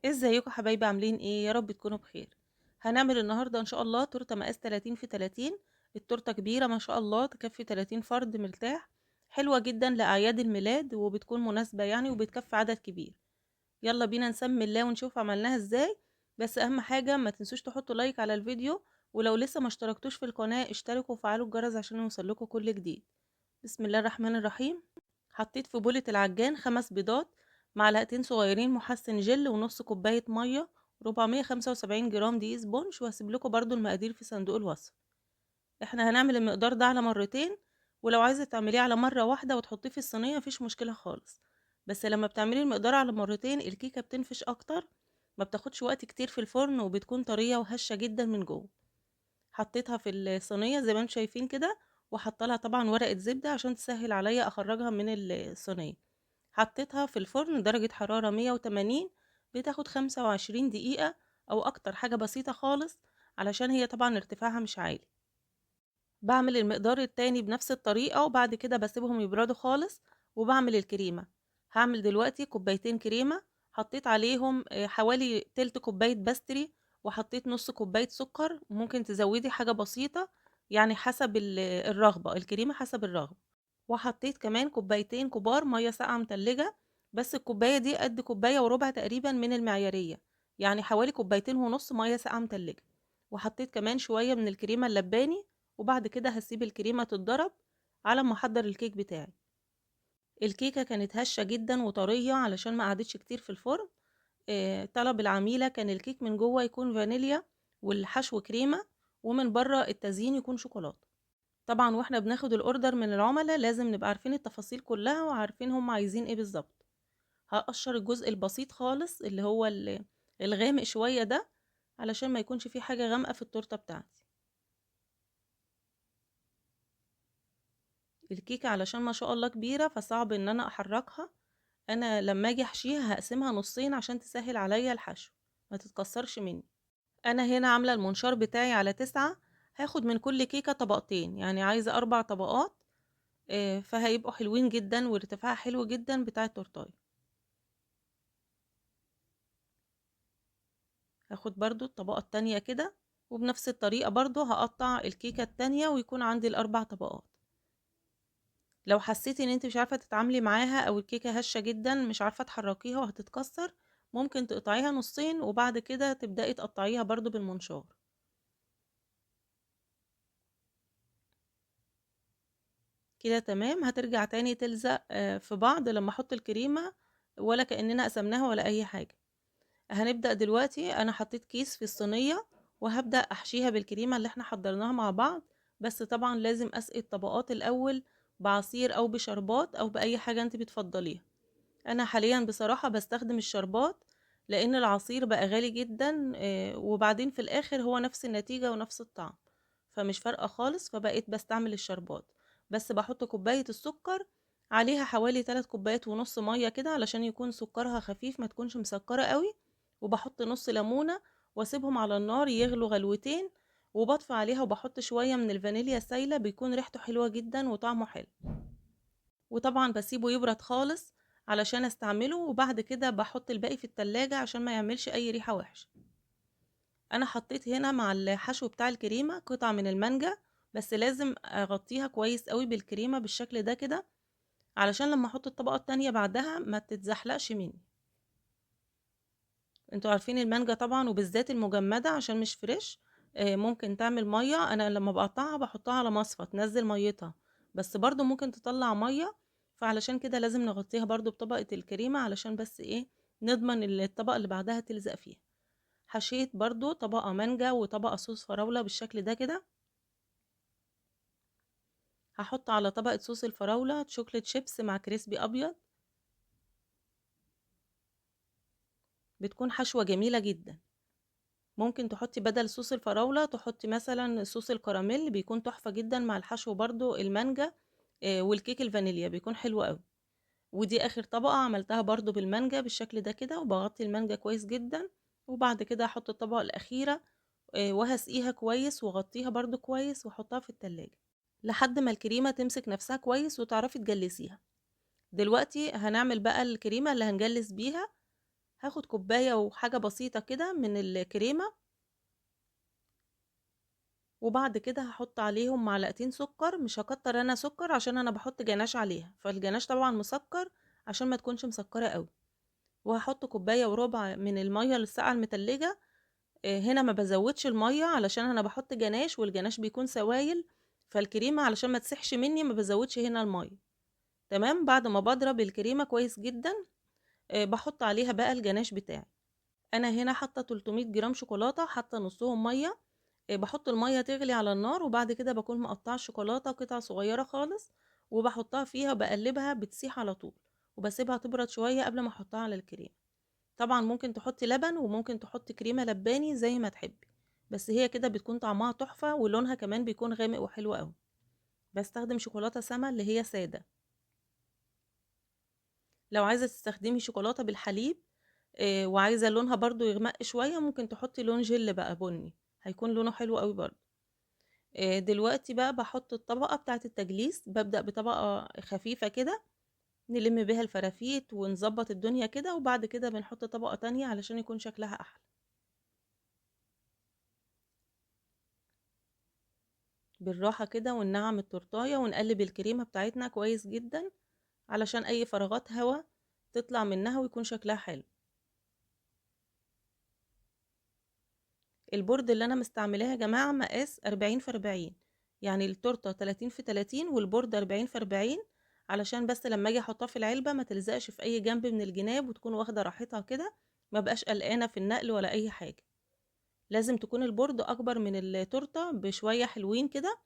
ازيكم حبايبي عاملين ايه؟ يا رب تكونوا بخير. هنعمل النهارده ان شاء الله تورته مقاس 30 في 30. التورته كبيره ما شاء الله، تكفي 30 فرد مرتاح. حلوه جدا لاعياد الميلاد وبتكون مناسبه يعني، وبتكفي عدد كبير. يلا بينا نسمي الله ونشوف عملناها ازاي. بس اهم حاجه ما تنسوش تحطوا لايك على الفيديو، ولو لسه ما اشتركتوش في القناه اشتركوا وفعلوا الجرس عشان يوصلكوا كل جديد. بسم الله الرحمن الرحيم. حطيت في بولة العجان 5 بيضات، معلقتين صغيرين محسن جل، ونص كوباية مية، 475 جرام دقيق سبونج. وهسيب لكم برضو المقادير في صندوق الوصف. احنا هنعمل المقدار ده على مرتين، ولو عايزة تعمليه على مرة واحدة وتحطيه في الصينية مفيش مشكلة خالص. بس لما بتعملي المقدار على مرتين الكيكة بتنفش اكتر، ما بتاخدش وقت كتير في الفرن، وبتكون طرية وهشة جدا من جوه. حطيتها في الصينية زي ما انتم شايفين كده، وحط لها طبعا ورقة زبدة عشان تسهل عليا اخرجها من الصينية. حطيتها في الفرن درجة حرارة 180، بتاخد 25 دقيقة او اكتر، حاجة بسيطة خالص، علشان هي طبعا ارتفاعها مش عالي. بعمل المقدار التاني بنفس الطريقة، وبعد كده بسيبهم يبردوا خالص وبعمل الكريمة. هعمل دلوقتي كوبايتين كريمة، حطيت عليهم حوالي تلت كوباية باستري، وحطيت نص كوباية سكر، ممكن تزودي حاجة بسيطة يعني حسب الرغبة، الكريمة حسب الرغبة. وحطيت كمان كوبايتين كبار مية ساقعة متلجة، بس الكوباية دي قد كوباية وربع تقريبا من المعيارية، يعني حوالي كوبايتين ونص مية ساقعة متلجة. وحطيت كمان شوية من الكريمة اللباني، وبعد كده هسيب الكريمة تتضرب على ما احضر الكيك بتاعي. الكيكة كانت هشة جدا وطرية علشان ما قعدتش كتير في الفرن. طلب العميلة كان الكيك من جوه يكون فانيليا، والحشو كريمة، ومن بره التزيين يكون شوكولاتة. طبعا واحنا بناخد الاوردر من العملاء لازم نبقى عارفين التفاصيل كلها، وعارفين هم عايزين ايه بالظبط. هقشر الجزء البسيط خالص اللي هو الغامق شوية ده، علشان ما يكونش فيه حاجة غامقة في التورتة بتاعتي. الكيكة علشان ما شاء الله كبيرة فصعب ان انا احركها. انا لما اجي احشيها هقسمها نصين عشان تسهل عليا الحشو، ما تتكسرش مني. انا هنا عاملة المنشار بتاعي على 9، هاخد من كل كيكة طبقتين، يعني عايزة 4 طبقات. فهيبقوا حلوين جدا وارتفاع حلو جدا بتاع التورتاية. هاخد برضو الطبقة التانية كده، وبنفس الطريقة برضو هقطع الكيكة التانية ويكون عندي ال4 طبقات. لو حسيتي ان انت مش عارفة تتعاملي معاها، او الكيكة هشة جدا مش عارفة تحركيها وهتتكسر، ممكن تقطعيها نصين وبعد كده تبدأي تقطعيها برضو بالمنشار. كده تمام. هترجع تاني تلزق في بعض لما احط الكريمة، ولا كأننا قسمناها ولا اي حاجة. هنبدأ دلوقتي. انا حطيت كيس في الصينية، وهبدأ احشيها بالكريمة اللي احنا حضرناها مع بعض. بس طبعا لازم اسقي الطبقات الاول بعصير او بشربات او باي حاجة انت بتفضليها. انا حاليا بصراحة بستخدم الشربات، لان العصير بقى غالي جدا، وبعدين في الاخر هو نفس النتيجة ونفس الطعم، فمش فارقة خالص، فبقيت بستعمل الشربات. بس بحط كوباية السكر عليها حوالي 3 كوبايات ونص مية كده، علشان يكون سكرها خفيف ما تكونش مسكرة قوي. وبحط نص ليمونة، واسيبهم على النار يغلوا غلوتين، وبطفي عليها وبحط شوية من الفانيليا السايلة، بيكون ريحته حلوة جدا وطعمه حلو. وطبعا بسيبه يبرد خالص علشان استعمله، وبعد كده بحط الباقي في التلاجة عشان ما يعملش اي ريحة وحشة. انا حطيت هنا مع الحشو بتاع الكريمة قطع من المانجا، بس لازم اغطيها كويس قوي بالكريمة بالشكل ده كده، علشان لما احط الطبقة التانية بعدها ما تتزحلقش مني. انتوا عارفين المانجا طبعا، وبالذات المجمدة عشان مش فريش، ممكن تعمل مية. انا لما بقطعها بحطها على مصفى تنزل ميتها، بس برضو ممكن تطلع مية. فعلشان كده لازم نغطيها برضو بطبقة الكريمة، علشان بس ايه، نضمن ان الطبقة اللي بعدها تلزق فيها. حشيت برضو طبقة مانجا وطبقة صوص فراولة بالشكل ده كده. هحط على طبقة صوص الفراولة شوكليت شيبس مع كريسبي ابيض، بتكون حشوة جميلة جدا. ممكن تحطي بدل صوص الفراولة تحطي مثلا صوص الكراميل، بيكون تحفة جدا مع الحشو برضو المانجا. والكيك الفانيليا بيكون حلو قوي. ودي اخر طبقة عملتها برضو بالمانجا بالشكل ده كده، وبغطي المانجا كويس جدا. وبعد كده هحط الطبقة الاخيرة، وهسقيها كويس وغطيها برضو كويس واحطها في التلاجة لحد ما الكريمة تمسك نفسها كويس وتعرفي تجلسيها. دلوقتي هنعمل بقى الكريمة اللي هنجلس بيها. هاخد كوباية وحاجة بسيطة كده من الكريمة، وبعد كده هحط عليهم معلقتين سكر. مش هكتر انا سكر عشان انا بحط جناش عليها، فالجناش طبعا مسكر عشان ما تكونش مسكرة قوي. وهحط كوباية وربع من المية الساقعة المتلجة. هنا ما بزودش المية علشان انا بحط جناش، والجناش بيكون سوائل، فالكريمة علشان ما تسحش مني ما بزودش هنا المية. تمام. بعد ما بضرب الكريمة كويس جدا بحط عليها بقى الجناش بتاعي. انا هنا حاطه 300 جرام شوكولاته، حاطه نصهم ميه. بحط الميه تغلي على النار، وبعد كده بكون مقطعه الشوكولاته قطع صغيره خالص وبحطها فيها، بقلبها بتسيح على طول، وبسيبها تبرد شويه قبل ما احطها على الكريم. طبعا ممكن تحطي لبن وممكن تحطي كريمه لباني زي ما تحبي، بس هي كده بتكون طعمها تحفه ولونها كمان بيكون غامق وحلو قوي. بستخدم شوكولاته سما اللي هي ساده. لو عايزه تستخدمي شوكولاته بالحليب وعايزة لونها برضو يغمق شوية، ممكن تحطي لون جل بقى بني، هيكون لونه حلو قوي برضو. دلوقتي بقى بحط الطبقة بتاعة التجليس، ببدأ بطبقة خفيفة كده نلم بيها الفرافيت ونظبط الدنيا كده، وبعد كده بنحط طبقة تانية علشان يكون شكلها أحلى. بالراحة كده وننعم التورتاية ونقلب الكريمة بتاعتنا كويس جدا علشان أي فراغات هوا تطلع منها ويكون شكلها حلو. البورد اللي انا مستعملاه يا جماعة مقاس 40 في 40، يعني التورتة 30 في 30 والبورد 40 في 40، علشان بس لما اجي احطها في العلبة ما تلزقش في اي جنب من الجناب وتكون واخدة راحتها كده، ما بقاش قلقانة في النقل ولا اي حاجة. لازم تكون البورد اكبر من التورتة بشوية حلوين كده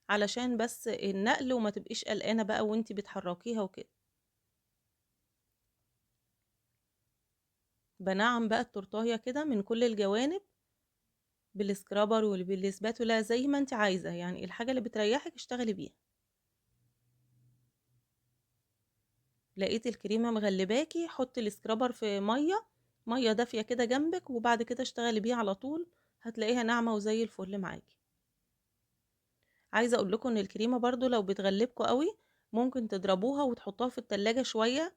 علشان بس النقل، وما تبقيش قلقانة بقى وانتي بتحركيها وكده. بنعم بقى التورتاية كده من كل الجوانب بالسكرابر وبالسباتولا زي ما انت عايزة، يعني الحاجة اللي بتريحك اشتغلي بيها. لقيت الكريمة مغلباكي، حطي السكرابر في مية دافية كده جنبك، وبعد كده اشتغلي بيه على طول، هتلاقيها ناعمة وزي الفل معاكي. عايزة اقول لكم ان الكريمة برضو لو بتغلبكوا قوي ممكن تضربوها وتحطوها في التلاجة شوية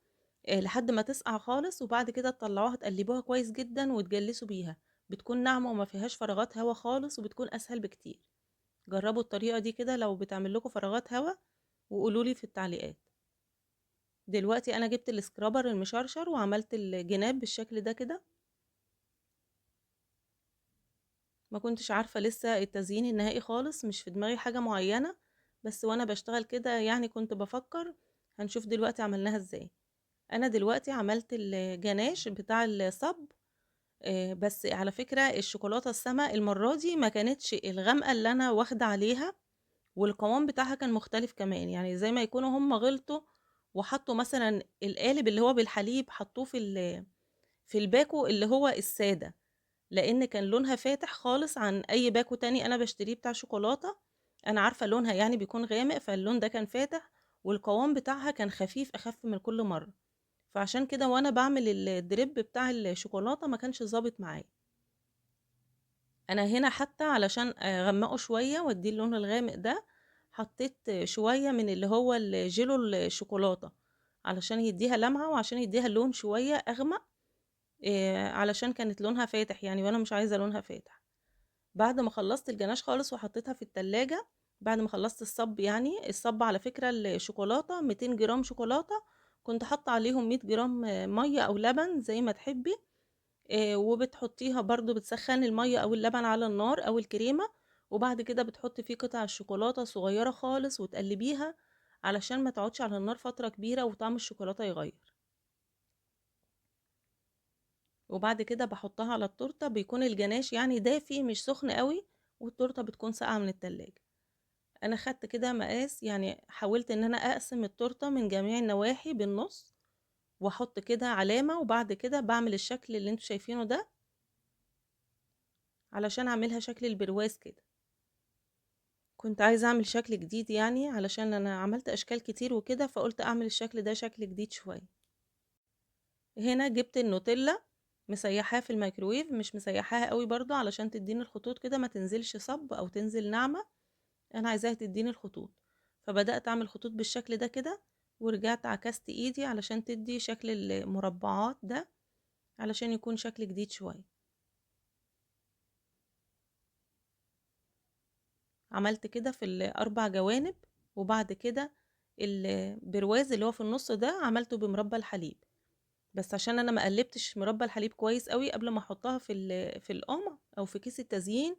لحد ما تسقع خالص، وبعد كده تطلعوها تقلبوها كويس جدا وتجلسوا بيها، بتكون ناعمة وما فيهاش فراغات هوا خالص وبتكون اسهل بكتير. جربوا الطريقة دي كده لو بتعمل لكم فراغات هوا، وقولولي في التعليقات. دلوقتي انا جبت السكرابر المشرشر وعملت الجناب بالشكل ده كده. ما كنتش عارفة لسه التزيين النهائي خالص، مش في دماغي حاجة معينة، بس وانا بشتغل كده يعني كنت بفكر. هنشوف دلوقتي عملناها ازاي. انا دلوقتي عملت الجناش بتاع الصب. بس على فكرة الشوكولاتة السما المرة دي ما كانتش الغامقة اللي انا واخدة عليها، والقوام بتاعها كان مختلف كمان، يعني زي ما يكونوا هم غلطوا وحطوا مثلا القالب اللي هو بالحليب حطوه في الباكو اللي هو السادة، لان كان لونها فاتح خالص عن اي باكو تاني انا بشتريه بتاع شوكولاتة. انا عارفة لونها يعني بيكون غامق، فاللون ده كان فاتح والقوام بتاعها كان خفيف اخف من كل مرة، فعشان كده وانا بعمل الدريب بتاع الشوكولاتة ما كانش ظابط معايا. انا هنا حتى علشان اغمقه شوية واديه اللون الغامق ده، حطيت شوية من اللي هو الجيلو الشوكولاتة علشان يديها لمعة وعشان يديها لون شوية اغمق. علشان كانت لونها فاتح يعني وانا مش عايزة لونها فاتح. بعد ما خلصت الجناش خالص وحطيتها في التلاجة، بعد ما خلصت الصب، يعني الصب على فكرة الشوكولاتة 200 جرام شوكولاتة، كنت حاطة عليهم 100 جرام مية او لبن زي ما تحبي. وبتحطيها برضو، بتسخني المية او اللبن على النار او الكريمة، وبعد كده بتحطي فيه قطع الشوكولاتة صغيرة خالص وتقلبيها علشان ما تقعدش على النار فترة كبيرة وطعم الشوكولاتة يغير. وبعد كده بحطها على التورتة، بيكون الجناش يعني دافي مش سخن قوي، والتورتة بتكون ساقعة من التلاجة. انا خدت كده مقاس، يعني حاولت ان انا اقسم التورتة من جميع النواحي بالنص واحط كده علامة، وبعد كده بعمل الشكل اللي انتوا شايفينه ده علشان اعملها شكل البرواز كده. كنت عايزة اعمل شكل جديد يعني علشان انا عملت اشكال كتير وكده، فقلت اعمل الشكل ده شكل جديد شوية. هنا جبت النوتيلا مسيحاها في الميكرويف، مش مسيحاها قوي برضو علشان تديني الخطوط كده ما تنزلش صب او تنزل ناعمة، انا عايزاها تديني الخطوط. فبدأت اعمل خطوط بالشكل ده كده، ورجعت عكست ايدي علشان تدي شكل المربعات ده علشان يكون شكل جديد شوية. عملت كده في الأربع جوانب، وبعد كده البرواز اللي هو في النص ده عملته بمربى الحليب، بس عشان أنا ما قلبتش مربى الحليب كويس قوي قبل ما احطها في القمع أو في كيس التزيين،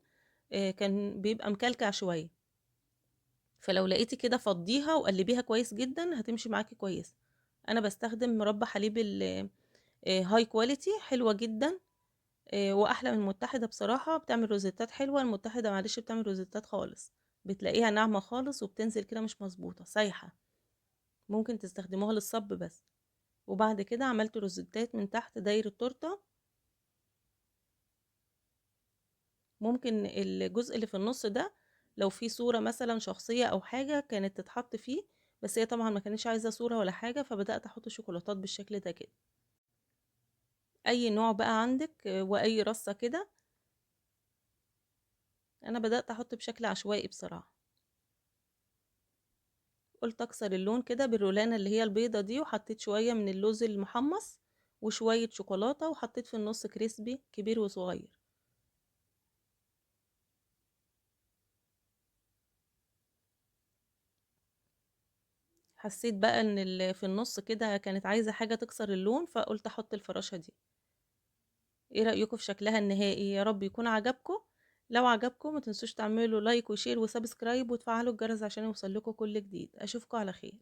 كان بيبقى مكلكع شوية. فلو لقيتي كده فضيها وقلبيها كويس جدا هتمشي معاكي كويس. أنا بستخدم مربى حليب هاي كواليتي، حلوة جدا، واحلى من المتحدة بصراحة، بتعمل روزيتات حلوة. المتحدة معلش بتعمل روزيتات خالص، بتلاقيها ناعمة خالص وبتنزل كده مش مظبوطة سايحة، ممكن تستخدموها للصب بس. وبعد كده عملت روزيتات من تحت داير التورتة. ممكن الجزء اللي في النص ده لو في صورة مثلا شخصية او حاجة كانت تتحط فيه، بس هي طبعا ما كانتش عايزة صورة ولا حاجة، فبدأت احط شوكولاتات بالشكل ده كده. اي نوع بقى عندك واي رصة كده. انا بدأت احط بشكل عشوائي بصراحة، قلت اكسر اللون كده بالرولانة اللي هي البيضة دي، وحطيت شوية من اللوز المحمص وشوية شوكولاتة، وحطيت في النص كريسبي كبير وصغير. حسيت بقى ان اللي في النص كده كانت عايزة حاجة تكسر اللون، فقلت احط الفراشة دي. ايه رأيكم في شكلها النهائي؟ يا رب يكون عجبكم. لو عجبكم ما تنسوش تعملوا لايك وشير وسبسكرايب وتفعلوا الجرس عشان يوصل لكم كل جديد. اشوفكم على خير.